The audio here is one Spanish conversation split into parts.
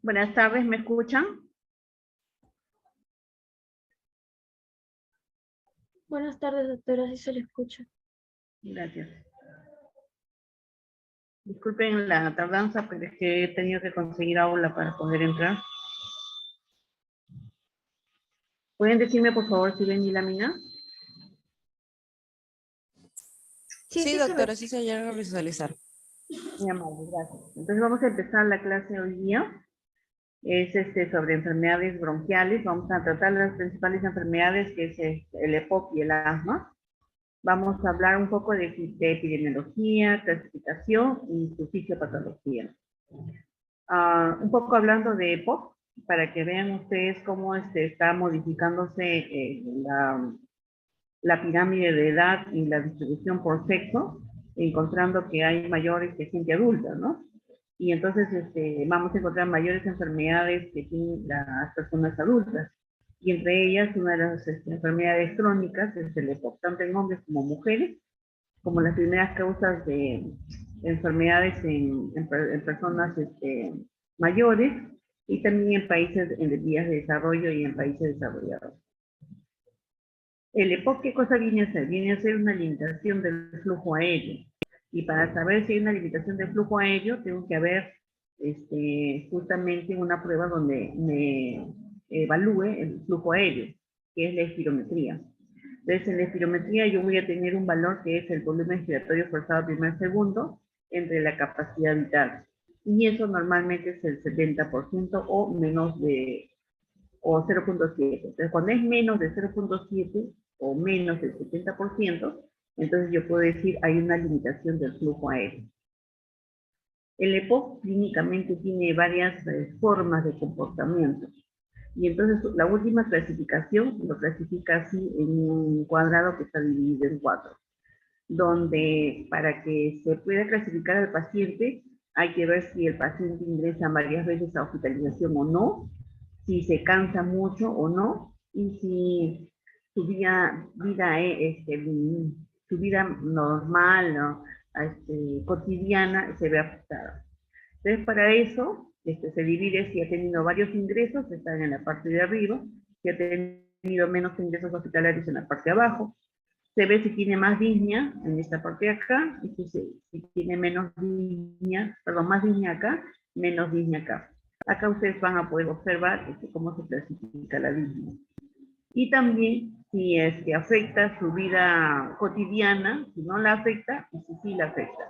Buenas tardes, ¿me escuchan? Buenas tardes, doctora, sí se le escucha. Gracias. Disculpen la tardanza, pero es que he tenido que conseguir aula para poder entrar. ¿Pueden decirme, por favor, si ven mi lámina? Sí, doctora, sí se llega a visualizar. Muy amable, gracias. Entonces vamos a empezar la clase hoy día. Es sobre enfermedades bronquiales. Vamos a tratar las principales enfermedades, que es el EPOC y el asma. Vamos a hablar un poco de epidemiología, clasificación y su fisiopatología. Un poco hablando de EPOC, para que vean ustedes cómo está modificándose la pirámide de edad y la distribución por sexo, encontrando que hay mayores que gente adulta, ¿no? Y entonces vamos a encontrar mayores enfermedades que tienen las personas adultas. Y entre ellas, una de las enfermedades crónicas es el EPOC, tanto en hombres como mujeres, como las primeras causas de enfermedades en personas mayores, y también en países en vías de desarrollo y en países desarrollados. El EPOC, ¿qué cosa viene a ser? Viene a ser una limitación del flujo aéreo. Y para saber si hay una limitación del flujo aéreo, tengo que haber justamente una prueba donde me evalúe el flujo aéreo, que es la espirometría. Entonces, en la espirometría yo voy a tener un valor que es el volumen respiratorio forzado primer segundo entre la capacidad vital. Y eso normalmente es el 70% o menos de, o 0.7. Entonces, cuando es menos de 0.7 o menos del 70%, entonces yo puedo decir hay una limitación del flujo aéreo. El EPOC clínicamente tiene varias formas de comportamiento. Y entonces la última clasificación lo clasifica así en un cuadrado que está dividido en 4, donde para que se pueda clasificar al paciente hay que ver si el paciente ingresa varias veces a hospitalización o no, si se cansa mucho o no, y si su vida normal, ¿no? Cotidiana se ve afectada. Entonces, para eso se divide si ha tenido varios ingresos, están en la parte de arriba, si ha tenido menos ingresos hospitalarios en la parte de abajo. Se ve si tiene más disnea en esta parte de acá, y si tiene menos disnea, perdón, más disnea acá, menos disnea acá. Acá ustedes van a poder observar cómo se clasifica la disnea. Y también si afecta su vida cotidiana, si no la afecta, y si sí la afecta.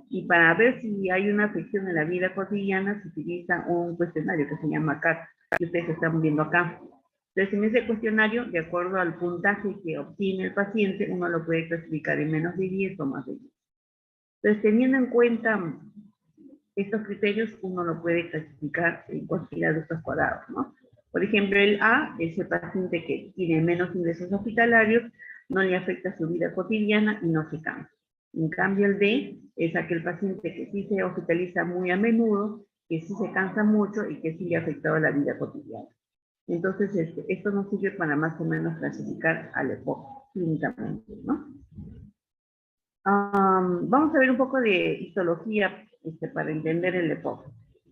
Y para ver si hay una afección en la vida cotidiana, se utiliza un cuestionario que se llama CAT, que ustedes están viendo acá. Entonces, en ese cuestionario, de acuerdo al puntaje que obtiene el paciente, uno lo puede clasificar en menos de 10 o más de 10. Entonces, teniendo en cuenta estos criterios, uno lo puede clasificar en cualquiera de estos cuadrados, ¿no? Por ejemplo, el A es el paciente que tiene menos ingresos hospitalarios, no le afecta su vida cotidiana y no se cansa. En cambio, el D es aquel paciente que sí se hospitaliza muy a menudo, que sí se cansa mucho y que sí le ha afectado la vida cotidiana. Entonces, esto nos sirve para más o menos clasificar al EPOC clínicamente, ¿no? Vamos a ver un poco de histología para entender el EPOC.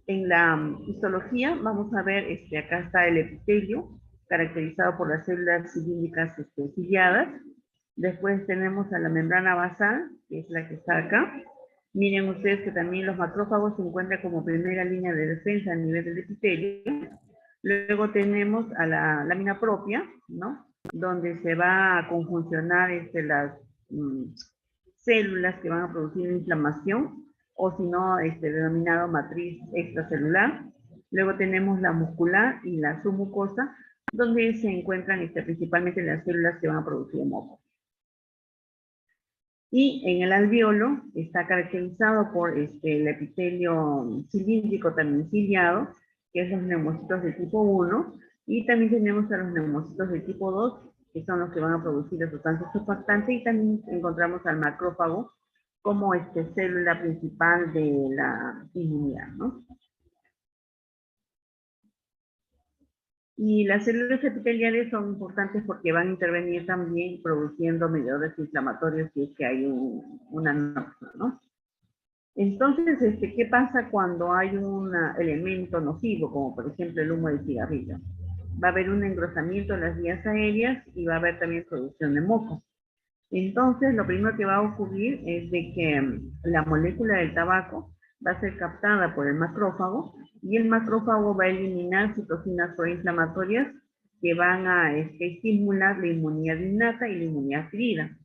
En la histología vamos a ver, acá está el epitelio, caracterizado por las células cilíndricas ciliadas. Después tenemos a la membrana basal, que es la que está acá. Miren ustedes que también los macrófagos se encuentran como primera línea de defensa a nivel del epitelio. Luego tenemos a la lámina propia, ¿no? Donde se va a conjuncionar las células que van a producir inflamación, o si no, denominado matriz extracelular. Luego tenemos la muscular y la submucosa, donde se encuentran principalmente las células que van a producir moco. Y en el alveolo está caracterizado por el epitelio cilíndrico también ciliado, que es los neumocitos de tipo 1, y también tenemos a los neumocitos de tipo 2, que son los que van a producir la sustancia surfactante, y también encontramos al macrófago como célula principal de la inmunidad, ¿no? Y las células epiteliales son importantes porque van a intervenir también produciendo mediadores inflamatorios si es que hay una norma, ¿no? Entonces, ¿qué pasa cuando hay un elemento nocivo, como por ejemplo el humo del cigarrillo? Va a haber un engrosamiento de las vías aéreas y va a haber también producción de moco. Entonces, lo primero que va a ocurrir es de que la molécula del tabaco va a ser captada por el macrófago y el macrófago va a eliminar citocinas proinflamatorias que van a estimular la inmunidad innata y la inmunidad adquirida.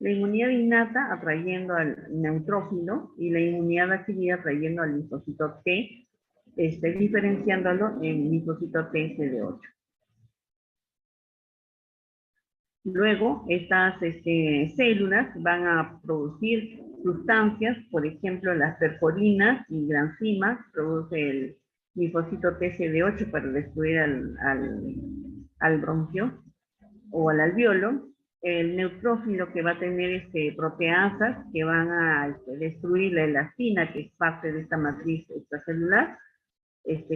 La inmunidad innata atrayendo al neutrófilo y la inmunidad adquirida atrayendo al linfocito T, diferenciándolo en linfocito T CD8. Luego, estas células van a producir sustancias, por ejemplo, las percolinas y granzimas, produce el linfocito TCD8 para destruir al bronquio o al alveolo. El neutrófilo que va a tener proteasas que van a destruir la elastina, que es parte de esta matriz extracelular,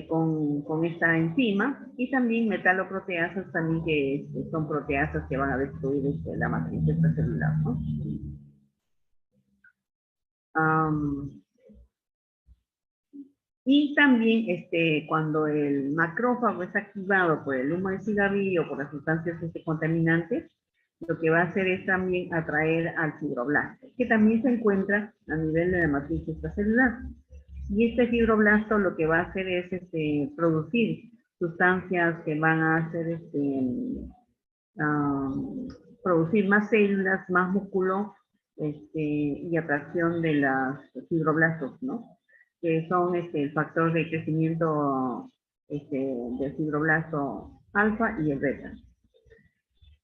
con esta enzima, y también metaloproteasas también que son proteasas que van a destruir la matriz extracelular, ¿no? Y también cuando el macrófago es activado por el humo de cigarrillo o por las sustancias contaminantes, lo que va a hacer es también atraer al fibroblasto, que también se encuentra a nivel de la matriz extracelular. Y este fibroblasto lo que va a hacer es producir sustancias que van a hacer producir más células, más músculo y atracción de los fibroblastos, ¿no? Que son el factor de crecimiento del fibroblasto alfa y el beta.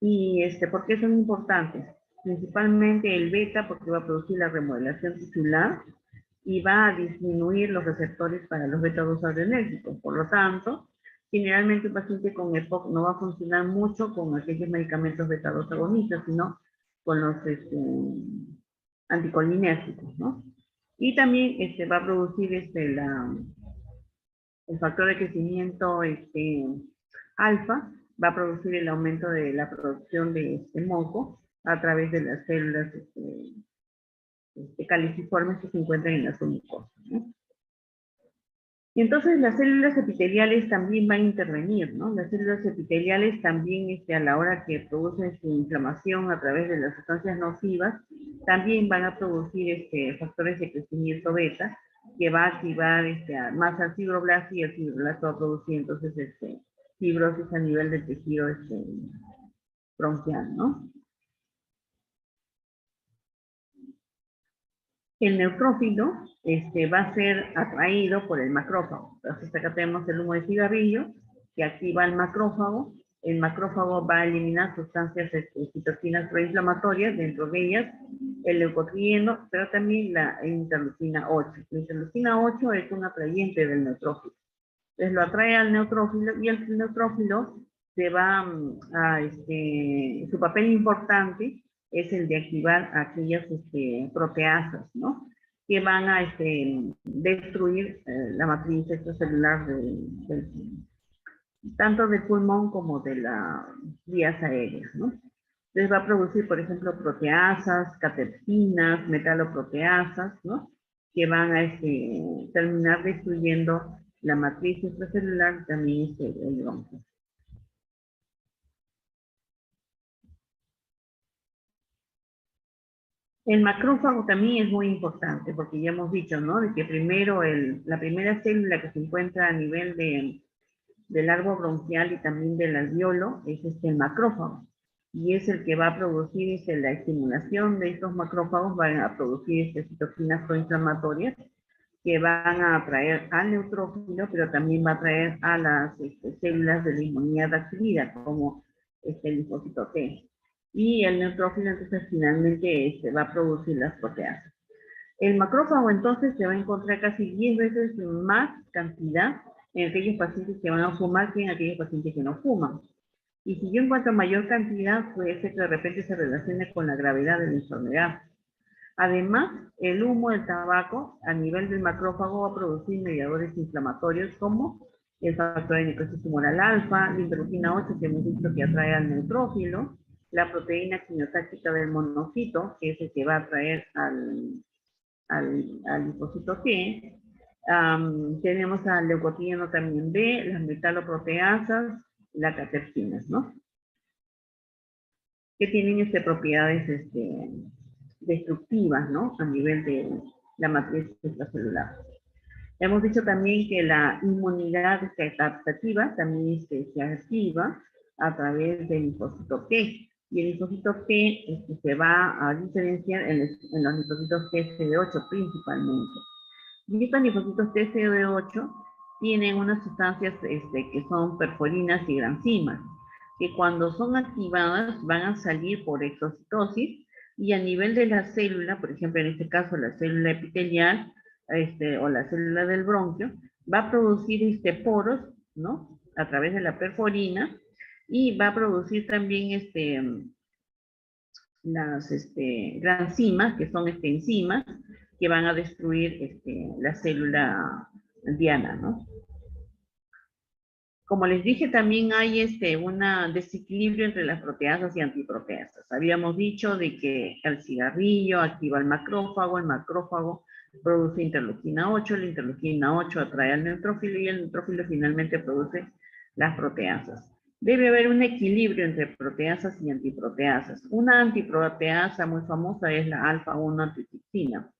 ¿Y por qué son importantes? Principalmente el beta porque va a producir la remodelación tisular y va a disminuir los receptores para los beta-2 adrenérgicos. Por lo tanto, generalmente un paciente con EPOC no va a funcionar mucho con aquellos medicamentos beta-2 agonistas, sino con los anticolinérgicos, ¿no? Y también va a producir el factor de crecimiento alfa, va a producir el aumento de la producción de moco a través de las células caliciformes que se encuentran en las mucosas, ¿no? Y entonces las células epiteliales también van a intervenir, ¿no? Las células epiteliales también a la hora que producen su inflamación a través de las sustancias nocivas, también van a producir factores de crecimiento beta, que va a activar más al fibroblasto y el fibroblasto va a producir entonces fibrosis a nivel del tejido bronquial, ¿no? El neutrófilo va a ser atraído por el macrófago. Entonces acá tenemos el humo de cigarrillo que activa el macrófago va a eliminar sustancias citocinas proinflamatorias, dentro de ellas el leucotrieno, pero también la interleucina 8. La interleucina 8 es un atrayente del neutrófilo. Entonces lo atrae al neutrófilo y el neutrófilo se va a, su papel importante es el de activar aquellas proteasas, ¿no? Que van a destruir la matriz extracelular tanto del pulmón como de las vías aéreas, ¿no? Entonces va a producir, por ejemplo, proteasas, catepinas, metaloproteasas, ¿no? Que van a terminar destruyendo la matriz extracelular, también el bronquio. El macrófago también es muy importante, porque ya hemos dicho, ¿no? De que primero la primera célula que se encuentra a nivel del árbol bronquial y también del alveolo es el macrófago. Y es el que va a producir la estimulación de estos macrófagos, van a producir citocinas proinflamatorias que van a atraer al neutrófilo, pero también va a atraer a las células de la inmunidad adquirida, como el linfocito T. Y el neutrófilo entonces finalmente va a producir las proteasas. El macrófago entonces se va a encontrar casi 10 veces más cantidad en aquellos pacientes que van a fumar que en aquellos pacientes que no fuman. Y si yo encuentro mayor cantidad, puede ser que de repente se relacione con la gravedad de la enfermedad. Además, el humo del tabaco a nivel del macrófago va a producir mediadores inflamatorios como el factor de necrosis tumoral alfa, la interleucina 8 que hemos dicho que atrae al neutrófilo, la proteína quimiotáctica del monocito, que es el que va a atraer al linfocito T. Tenemos al leucotrieno también B, las metaloproteasas, las catequinas, ¿no? Que tienen propiedades destructivas, ¿no? A nivel de la matriz extracelular. Hemos dicho también que la inmunidad adaptativa también se activa a través del linfocito T. Y el linfocito T se va a diferenciar en los linfocitos TCD8 principalmente. Y estos linfocitos TCD8 tienen unas sustancias que son perforinas y granzimas, que cuando son activadas van a salir por exocitosis y a nivel de la célula, por ejemplo en este caso la célula epitelial o la célula del bronquio, va a producir poros, ¿no? A través de la perforina y va a producir también las granzimas, que son enzimas que van a destruir la célula diana, ¿no? Como les dije, también hay un desequilibrio entre las proteasas y antiproteasas. Habíamos dicho de que el cigarrillo activa el macrófago produce interleuquina 8, la interleuquina 8 atrae al neutrófilo y el neutrófilo finalmente produce las proteasas. Debe haber un equilibrio entre proteasas y antiproteasas. Una antiproteasa muy famosa es la alfa-1 antitripsina.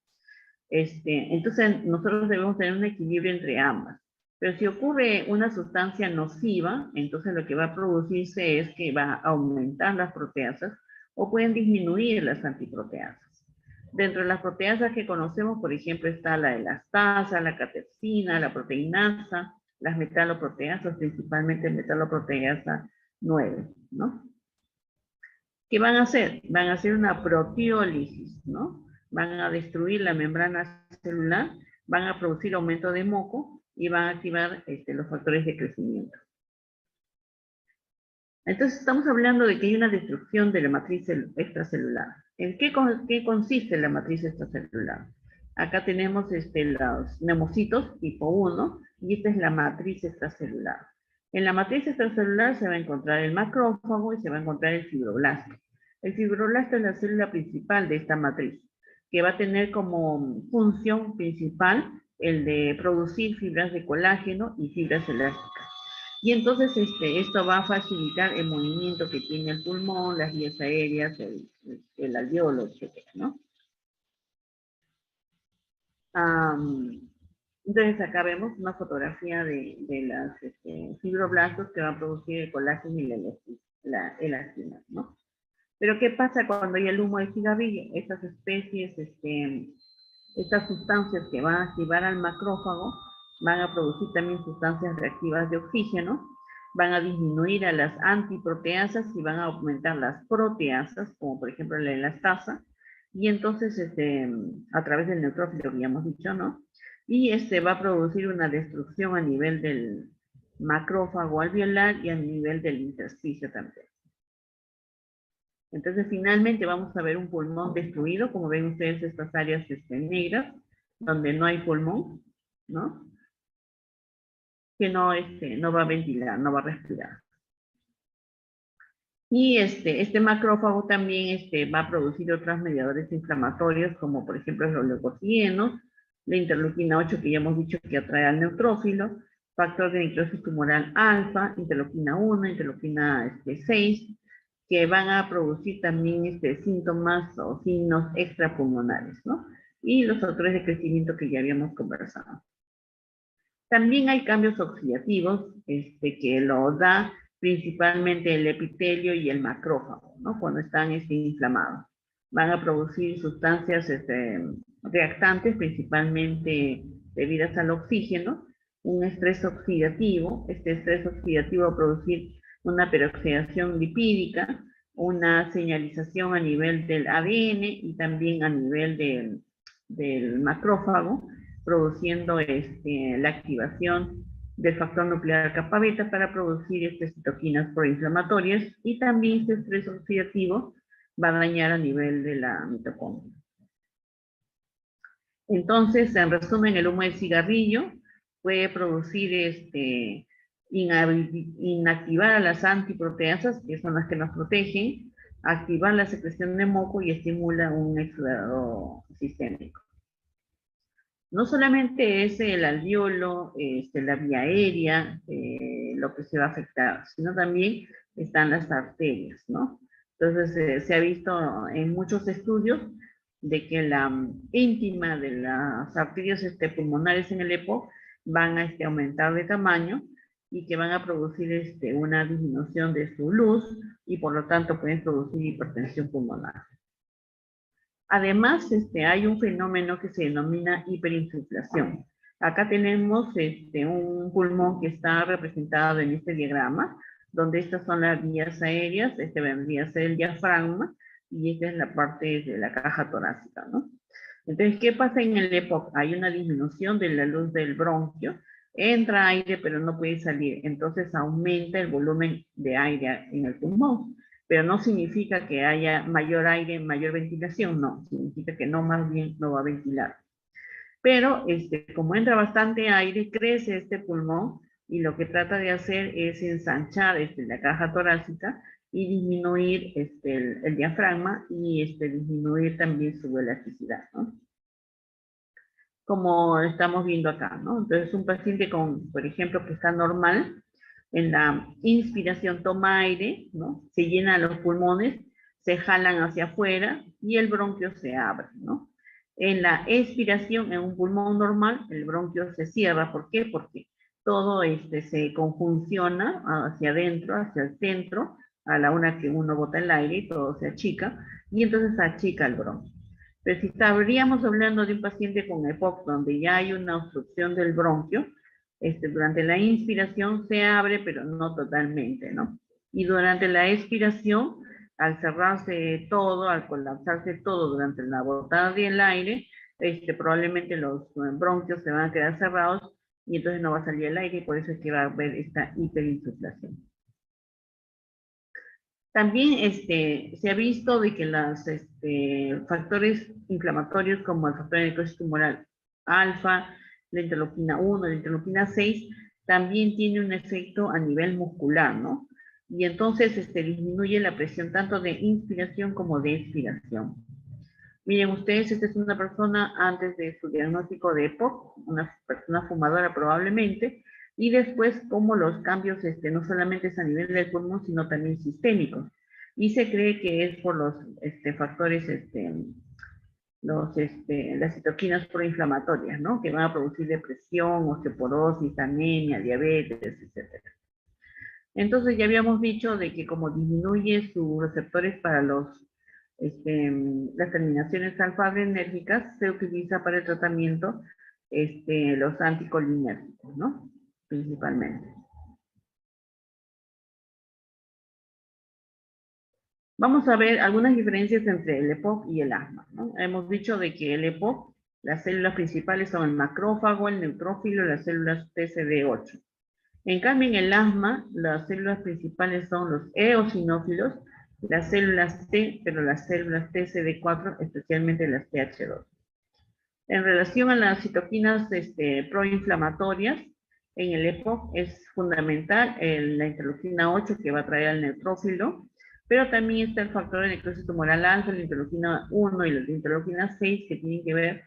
Entonces, nosotros debemos tener un equilibrio entre ambas. Pero si ocurre una sustancia nociva, entonces lo que va a producirse es que va a aumentar las proteasas o pueden disminuir las antiproteasas. Dentro de las proteasas que conocemos, por ejemplo, está la elastasa, la catepsina, la proteinasa, las metaloproteasas, principalmente metaloproteasa 9, ¿no? ¿Qué van a hacer? Van a hacer una proteólisis, ¿no? Van a destruir la membrana celular, van a producir aumento de moco y van a activar los factores de crecimiento. Entonces estamos hablando de que hay una destrucción de la matriz extracelular. ¿En qué consiste la matriz extracelular? Acá tenemos los neumocitos tipo 1 y esta es la matriz extracelular. En la matriz extracelular se va a encontrar el macrófago y se va a encontrar el fibroblasto. El fibroblasto es la célula principal de esta matriz, que va a tener como función principal el de producir fibras de colágeno y fibras elásticas. Y entonces esto va a facilitar el movimiento que tiene el pulmón, las vías aéreas, el alveolo, etc., ¿no? Entonces acá vemos una fotografía de las fibroblastos que van a producir el colágeno y la elastina, ¿no? Pero ¿qué pasa cuando hay el humo de cigarrillo? Estas especies, estas sustancias que van a activar al macrófago van a producir también sustancias reactivas de oxígeno, van a disminuir a las antiproteasas y van a aumentar las proteasas, como por ejemplo la elastasa, y entonces a través del neutrófilo que ya hemos dicho, ¿no? Y va a producir una destrucción a nivel del macrófago alveolar y a nivel del intersticio también. Entonces, finalmente vamos a ver un pulmón destruido, como ven ustedes estas áreas negras, donde no hay pulmón, ¿no? Que no va a ventilar, no va a respirar. Y este macrófago también va a producir otros mediadores inflamatorios, como por ejemplo los leucocienos, la interleuquina 8 que ya hemos dicho que atrae al neutrófilo, factor de necrosis tumoral alfa, interleuquina 1, interleuquina 6, que van a producir también síntomas o signos extrapulmonares, ¿no? Y los factores de crecimiento que ya habíamos conversado. También hay cambios oxidativos que lo da principalmente el epitelio y el macrófago, ¿no? Cuando están inflamados. Van a producir sustancias reactantes, principalmente debidas al oxígeno, un estrés oxidativo. Este estrés oxidativo va a producir una peroxidación lipídica, una señalización a nivel del ADN y también a nivel del macrófago, produciendo la activación del factor nuclear kappa beta para producir citoquinas proinflamatorias, y también este estrés oxidativo va a dañar a nivel de la mitocondria. Entonces, en resumen, el humo del cigarrillo puede producir inactivar a las antiproteasas, que son las que nos protegen, activar la secreción de moco y estimula un exudado sistémico. No solamente es el alveolo, la vía aérea, lo que se va a afectar, sino también están las arterias, ¿no? Entonces, se ha visto en muchos estudios de que la íntima de las arterias pulmonares en el EPOC van a aumentar de tamaño y que van a producir una disminución de su luz y por lo tanto pueden producir hipertensión pulmonar. Además, hay un fenómeno que se denomina hiperinsuflación. Acá tenemos un pulmón que está representado en este diagrama, donde estas son las vías aéreas, vendría a ser el diafragma, y esta es la parte de la caja torácica, ¿no? Entonces, ¿qué pasa en el EPOC? Hay una disminución de la luz del bronquio, entra aire pero no puede salir, entonces aumenta el volumen de aire en el pulmón, pero no significa que haya mayor aire, mayor ventilación, no, significa que no, más bien no va a ventilar. Pero como entra bastante aire, crece este pulmón y lo que trata de hacer es ensanchar la caja torácica y disminuir el diafragma y disminuir también su elasticidad, ¿no? Como estamos viendo acá, ¿no? Entonces, un paciente con, por ejemplo, que está normal, en la inspiración toma aire, ¿no? Se llenan los pulmones, se jalan hacia afuera y el bronquio se abre, ¿no? En la expiración, en un pulmón normal, el bronquio se cierra. ¿Por qué? Porque todo se conjunciona hacia adentro, hacia el centro, a la hora que uno bota el aire y todo se achica, y entonces se achica el bronquio. Pero si estaríamos hablando de un paciente con EPOC, donde ya hay una obstrucción del bronquio, durante la inspiración se abre, pero no totalmente, ¿no? Y durante la expiración, al cerrarse todo, al colapsarse todo durante la botada del aire, probablemente los bronquios se van a quedar cerrados y entonces no va a salir el aire y por eso es que va a haber esta hiperinsuflación. También se ha visto de que los factores inflamatorios como el factor de necrosis tumoral alfa, la interleuquina 1, la interleuquina 6, también tiene un efecto a nivel muscular, ¿no? Y entonces disminuye la presión tanto de inspiración como de expiración. Miren ustedes, esta es una persona antes de su diagnóstico de EPOC, una persona fumadora probablemente, y después como los cambios no solamente es a nivel del pulmón, sino también sistémicos. Y se cree que es por los factores, las citoquinas proinflamatorias, ¿no? Que van a producir depresión, osteoporosis, anemia, diabetes, etc. Entonces ya habíamos dicho de que como disminuye sus receptores para las terminaciones alfa-adrenérgicas, se utiliza para el tratamiento los anticolinérgicos, ¿no? Principalmente. Vamos a ver algunas diferencias entre el EPOC y el asma, ¿no? Hemos dicho de que el EPOC, las células principales son el macrófago, el neutrófilo y las células TCD8. En cambio, en el asma, las células principales son los eosinófilos, las células T, pero las células TCD4, especialmente las TH2. En relación a las citoquinas proinflamatorias, en el EPOC es fundamental la interleuquina 8 que va a traer al neutrófilo, pero también está el factor de necrosis tumoral alfa, la interleuquina 1 y la interleuquina 6 que tienen que ver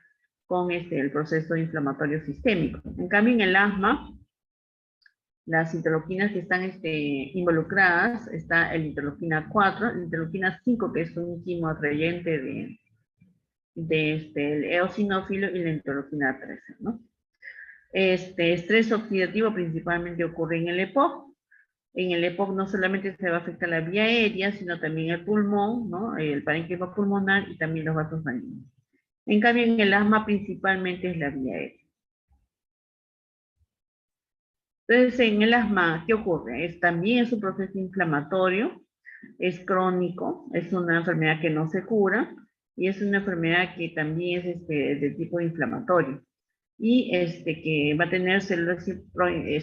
con el proceso inflamatorio sistémico. En cambio, en el asma, las interleuquinas que están involucradas, está el interleuquina 4, la interleuquina 5, que es un quimoatrayente el eosinófilo, y la interleuquina 13, ¿no? Estrés oxidativo principalmente ocurre en el EPOC. En el EPOC no solamente se va a afectar la vía aérea, sino también el pulmón, ¿no? El parénquima pulmonar y también los vasos sanguíneos. En cambio, en el asma principalmente es la vía aérea. Entonces, en el asma, ¿qué ocurre? También es un proceso inflamatorio, es crónico, es una enfermedad que no se cura y es una enfermedad que también es de tipo inflamatorio y que va a tener células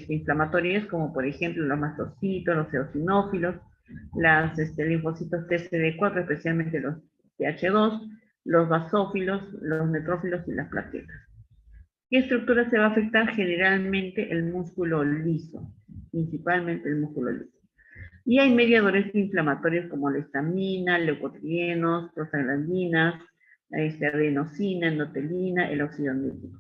inflamatorias como por ejemplo los mastocitos, los eosinófilos, las linfocitos TCD4, especialmente los TH2, los basófilos, los neutrófilos y las plaquetas. ¿Qué estructura se va a afectar? Generalmente el músculo liso, principalmente el músculo liso. Y hay mediadores inflamatorios como la histamina, leucotrienos, prostaglandinas, adenosina, endotelina, el óxido nítrico.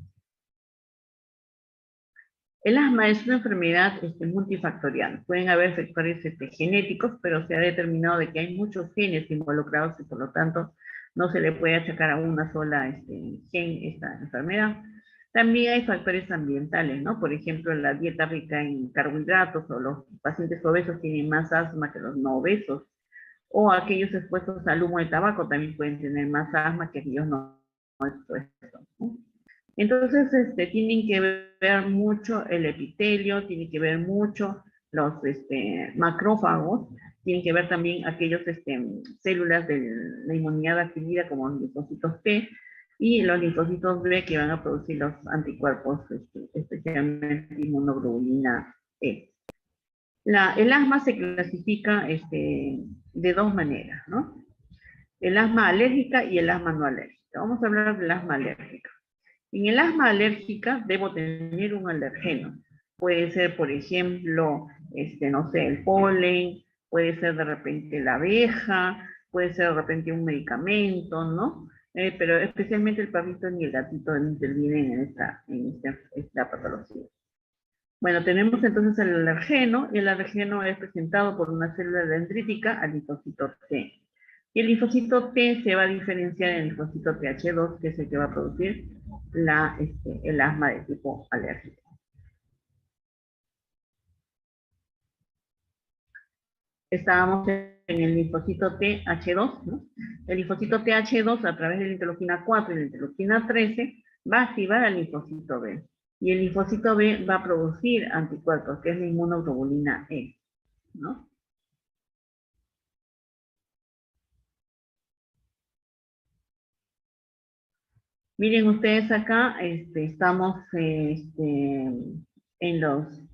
El asma es una enfermedad multifactorial. Pueden haber factores genéticos, pero se ha determinado de que hay muchos genes involucrados y por lo tanto no se le puede achacar a una sola gen esta enfermedad. También hay factores ambientales, ¿no? Por ejemplo, la dieta rica en carbohidratos o los pacientes obesos tienen más asma que los no obesos. O aquellos expuestos al humo de tabaco también pueden tener más asma que aquellos no expuestos, ¿no? Entonces, tienen que ver mucho el epitelio, tienen que ver mucho los macrófagos, tienen que ver también aquellas células de la inmunidad adquirida como los linfocitos T y los linfocitos B que van a producir los anticuerpos, especialmente inmunoglobulina E. El asma se clasifica de dos maneras, ¿no? El asma alérgica y el asma no alérgica. Vamos a hablar del asma alérgica. En el asma alérgica debo tener un alergeno. Puede ser, por ejemplo, no sé, el polen, puede ser de repente la abeja, puede ser de repente un medicamento, ¿no? Pero especialmente el perrito ni el gatito intervienen en esta patología. Bueno, tenemos entonces el alergeno, y el alergeno es presentado por una célula dendrítica al linfocito T. Y el linfocito T se va a diferenciar en el linfocito TH2, que es el que va a producir el asma de tipo alérgico. Estábamos en el linfocito TH2, ¿no? El linfocito TH2 a través de la interleuquina 4 y la interleuquina 13 va a activar al linfocito B. Y el linfocito B va a producir anticuerpos, que es la inmunoglobulina E, ¿no? Miren ustedes acá, estamos en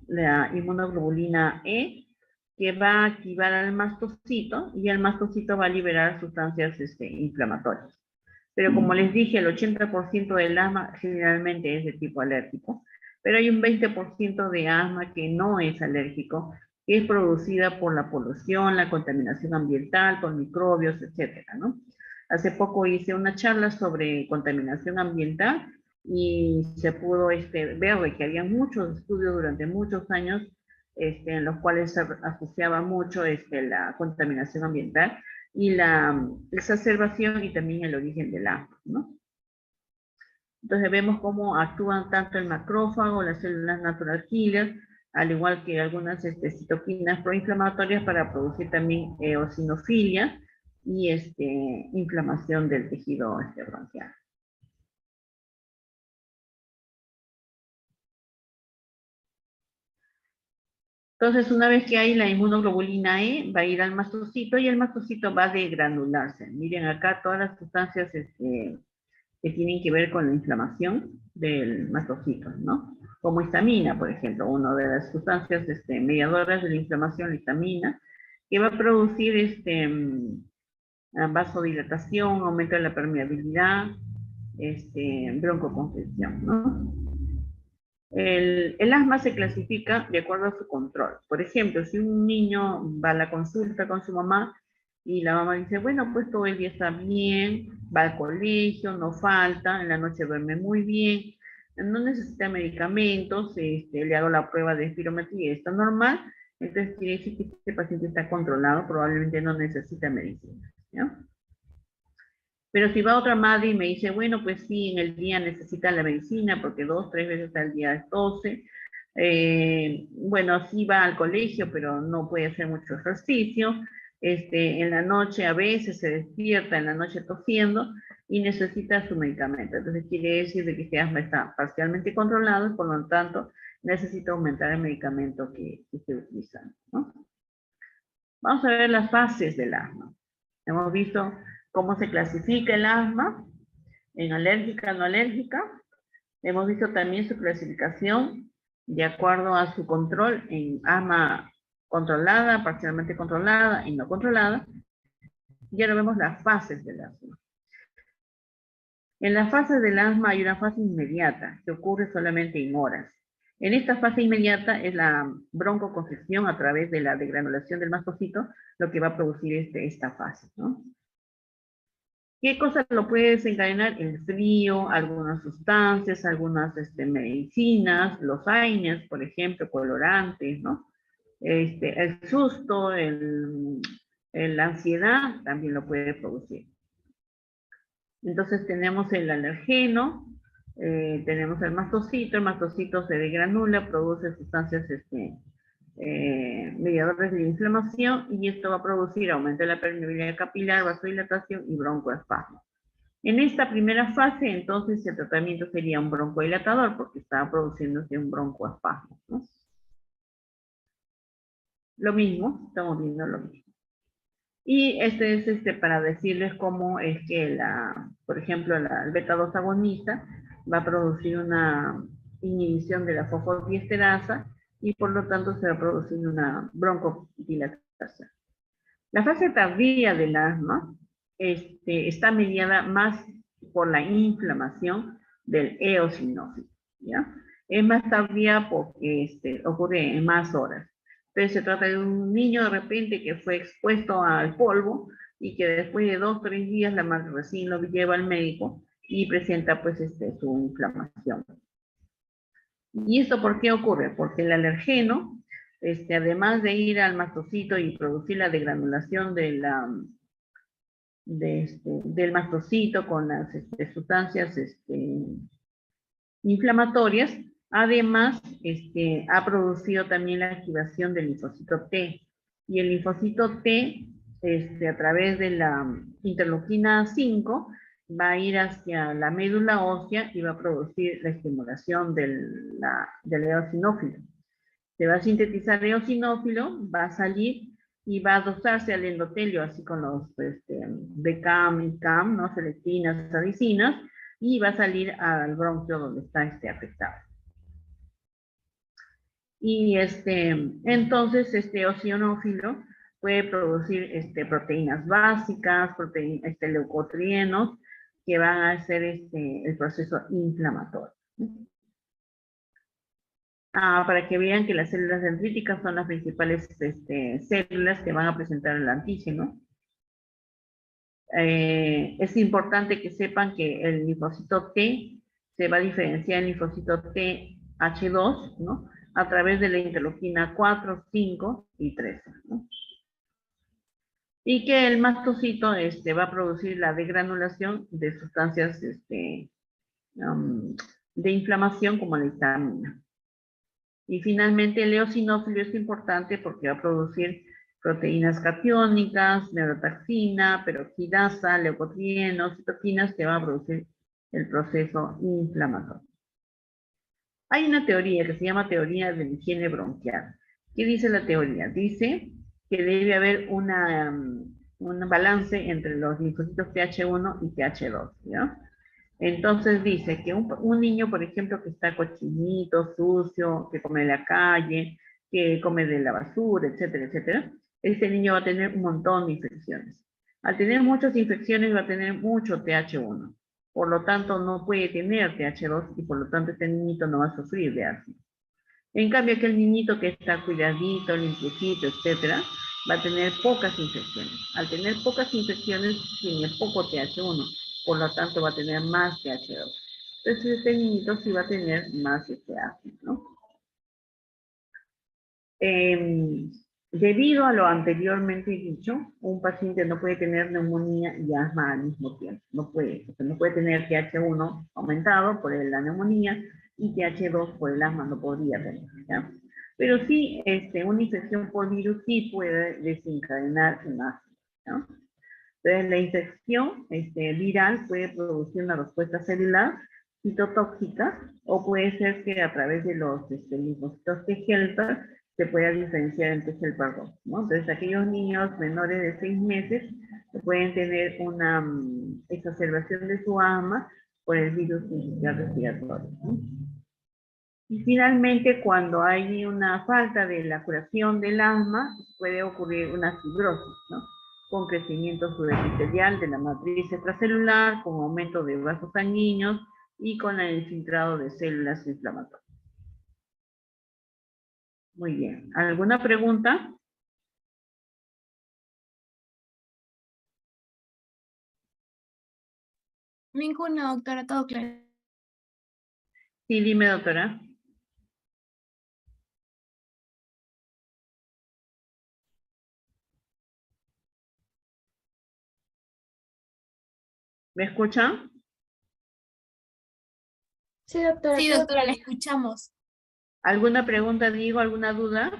la inmunoglobulina E, que va a activar al mastocito, y el mastocito va a liberar sustancias inflamatorias. Pero como les dije, el 80% del asma generalmente es de tipo alérgico, pero hay un 20% de asma que no es alérgico, que es producida por la polución, la contaminación ambiental, por microbios, etcétera, ¿no? Hace poco hice una charla sobre contaminación ambiental y se pudo ver que había muchos estudios durante muchos años en los cuales se asociaba mucho la contaminación ambiental y la exacerbación y también el origen del asma, ¿no? Entonces vemos cómo actúan tanto el macrófago, las células natural killer, al igual que algunas citoquinas proinflamatorias para producir también eosinofilia y inflamación del tejido bronquial. Entonces, una vez que hay la inmunoglobulina E, va a ir al mastocito y el mastocito va a degranularse. Miren acá todas las sustancias que tienen que ver con la inflamación del mastocito, ¿no? Como histamina, por ejemplo, una de las sustancias mediadoras de la inflamación, la histamina, que va a producir vasodilatación, aumento de la permeabilidad, broncoconstricción, ¿no? El asma se clasifica de acuerdo a su control. Por ejemplo, si un niño va a la consulta con su mamá y la mamá dice, bueno, pues todo el día está bien, va al colegio, no falta, en la noche duerme muy bien, no necesita medicamentos, le hago la prueba de espirometría y está normal, entonces quiere decir que este paciente está controlado, probablemente no necesita medicina, ¿no? Pero si va otra madre y me dice, bueno, pues sí, en el día necesita la medicina porque 2, 3 veces al día es tose. Bueno, sí va al colegio, pero no puede hacer mucho ejercicio. En la noche a veces se despierta en la noche tosiendo y necesita su medicamento. Entonces quiere decir de que este asma está parcialmente controlado y por lo tanto necesita aumentar el medicamento que se utiliza, ¿no? Vamos a ver las fases del asma. Hemos visto cómo se clasifica el asma en alérgica, no alérgica. Hemos visto también su clasificación de acuerdo a su control en asma controlada, parcialmente controlada y no controlada. Y ahora vemos las fases del asma. En la fase del asma hay una fase inmediata que ocurre solamente en horas. En esta fase inmediata es la broncoconstricción a través de la degranulación del mastocito lo que va a producir esta fase, ¿no? ¿Qué cosa lo puede desencadenar? El frío, algunas sustancias, algunas medicinas, los AINES, por ejemplo, colorantes, ¿no? El susto, la ansiedad también lo puede producir. Entonces tenemos el alergeno, tenemos el mastocito se degranula, produce sustancias mediadores de inflamación y esto va a producir aumento de la permeabilidad capilar, vasodilatación y broncoespasmo. En esta primera fase, entonces, el tratamiento sería un broncodilatador porque estaba produciéndose un broncoespasmo, ¿no? Lo mismo, estamos viendo lo mismo. Y este es para decirles cómo es que por ejemplo, el beta-2 agonista va a producir una inhibición de la fosfodiesterasa y por lo tanto se va a producir una broncodilatación. La fase tardía del asma está mediada más por la inflamación del eosinófilo, ¿ya? Es más tardía porque ocurre en más horas. Entonces se trata de un niño de repente que fue expuesto al polvo y que después de 2 o 3 días la madre recién lo lleva al médico y presenta pues su inflamación. ¿Y esto por qué ocurre? Porque el alergeno, además de ir al mastocito y producir la degranulación del mastocito con las sustancias inflamatorias, además ha producido también la activación del linfocito T. Y el linfocito T, a través de la interleuquina 5, va a ir hacia la médula ósea y va a producir la estimulación del eosinófilo. Se va a sintetizar eosinófilo, va a salir y va a adosarse al endotelio, así con los BCAM y CAM, ¿no? Selectinas, adicinas, y va a salir al bronquio donde está afectado. Y entonces este eosinófilo puede producir proteínas básicas, leucotrienos, que van a hacer el proceso inflamatorio. Para que vean que las células dendríticas son las principales células que van a presentar el antígeno. Es importante que sepan que el linfocito T se va a diferenciar en linfocito TH2, ¿no? A través de la interleuquina 4, 5 y 13, ¿no? Y que el mastocito va a producir la degranulación de sustancias de inflamación como la histamina. Y finalmente el eosinófilo es importante porque va a producir proteínas catiónicas, neurotoxina, peroxidasa, leucotrienos, citoquinas que van a producir el proceso inflamatorio. Hay una teoría que se llama teoría de la higiene bronquial. ¿Qué dice la teoría? Dice que debe haber un balance entre los linfocitos TH1 y TH2, ¿ya? Entonces dice que un niño, por ejemplo, que está cochinito, sucio, que come de la calle, que come de la basura, etcétera, etcétera, este niño va a tener un montón de infecciones. Al tener muchas infecciones va a tener mucho TH1. Por lo tanto, no puede tener TH2 y por lo tanto este niñito no va a sufrir de asma. En cambio, aquel niñito que está cuidadito, limpiecito, etcétera, va a tener pocas infecciones. Al tener pocas infecciones, tiene poco TH1, por lo tanto va a tener más TH2. Entonces, este niñito sí va a tener más asma, ¿no? Debido a lo anteriormente dicho, un paciente no puede tener neumonía y asma al mismo tiempo. No puede tener TH1 aumentado por la neumonía y TH2 por el asma, no podría tener, ¿ya? Pero sí, una infección por virus sí puede desencadenar un asma, ¿no? Entonces, la infección viral puede producir una respuesta celular citotóxica o puede ser que a través de los linfocitos T helper se pueda diferenciar entre helper 2, ¿no? Entonces, aquellos niños menores de 6 meses pueden tener una exacerbación de su asma por el virus sincicial respiratorio, ¿no? Y finalmente, cuando hay una falta de la curación del asma, puede ocurrir una fibrosis, ¿no? Con crecimiento subepitelial de la matriz extracelular, con aumento de vasos sanguíneos y con el infiltrado de células inflamatorias. Muy bien. ¿Alguna pregunta? Ninguna, doctora, todo claro. Sí, dime, doctora. ¿Me escuchan? Sí, doctora, Sí, todo doctora, la claro. escuchamos. ¿Alguna pregunta, digo? ¿Alguna duda?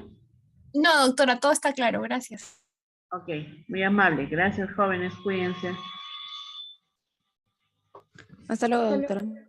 No, doctora, todo está claro, gracias. Ok, muy amable. Gracias, jóvenes. Cuídense. Hasta luego, Hasta luego. doctora.